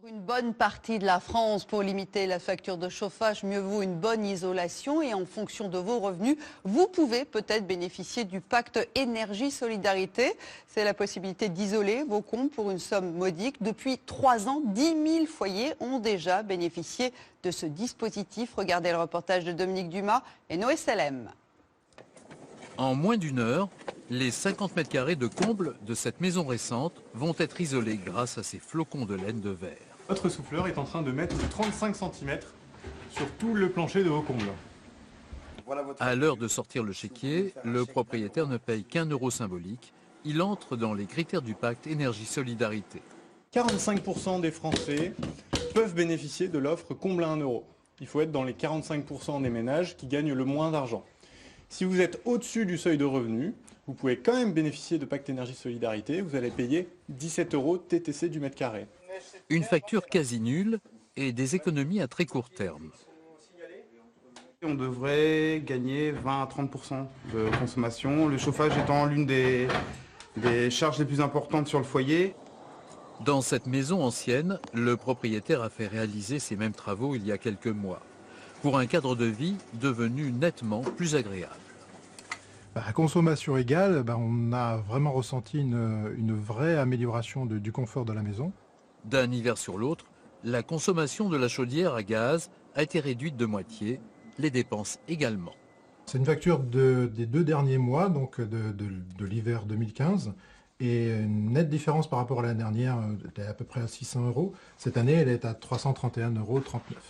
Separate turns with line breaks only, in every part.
Une bonne partie de la France, pour limiter la facture de chauffage, mieux vaut une bonne isolation et en fonction de vos revenus, vous pouvez peut-être bénéficier du pacte énergie-solidarité. C'est la possibilité d'isoler vos combles pour une somme modique. Depuis 3 ans, 10 000 foyers ont déjà bénéficié de ce dispositif. Regardez le reportage de Dominique Dumas et Noé Selem.
En moins d'une heure, les 50 mètres carrés de comble de cette maison récente vont être isolés grâce à ces flocons de laine de verre.
Notre souffleur est en train de mettre 35 cm sur tout le plancher de vos combles.
À l'heure de sortir le chéquier, le propriétaire ne paye qu'1 euro symbolique. Il entre dans les critères du pacte énergie-solidarité.
45% des Français peuvent bénéficier de l'offre comble à 1 euro. Il faut être dans les 45% des ménages qui gagnent le moins d'argent. Si vous êtes au-dessus du seuil de revenu, vous pouvez quand même bénéficier de pacte énergie-solidarité. Vous allez payer 17 euros TTC du mètre carré.
Une facture quasi nulle et des économies à très court terme.
On devrait gagner 20 à 30% de consommation, le chauffage étant l'une des charges les plus importantes sur le foyer.
Dans cette maison ancienne, le propriétaire a fait réaliser ces mêmes travaux il y a quelques mois, pour un cadre de vie devenu nettement plus agréable.
À consommation égale, on a vraiment ressenti une vraie amélioration du confort de la maison.
D'un hiver sur l'autre, la consommation de la chaudière à gaz a été réduite de moitié, les dépenses également.
C'est une facture des 2 derniers mois, donc de l'hiver 2015, et une nette différence par rapport à l'année dernière, elle était à peu près à 600 euros. Cette année, elle est à 331,39 euros.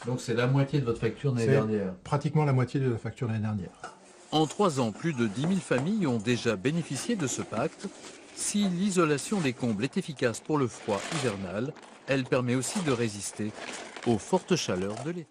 Donc c'est la moitié de votre facture l'année dernière.
Pratiquement la moitié de la facture l'année dernière.
En 3 ans, plus de 10 000 familles ont déjà bénéficié de ce pacte. Si l'isolation des combles est efficace pour le froid hivernal, elle permet aussi de résister aux fortes chaleurs de l'été.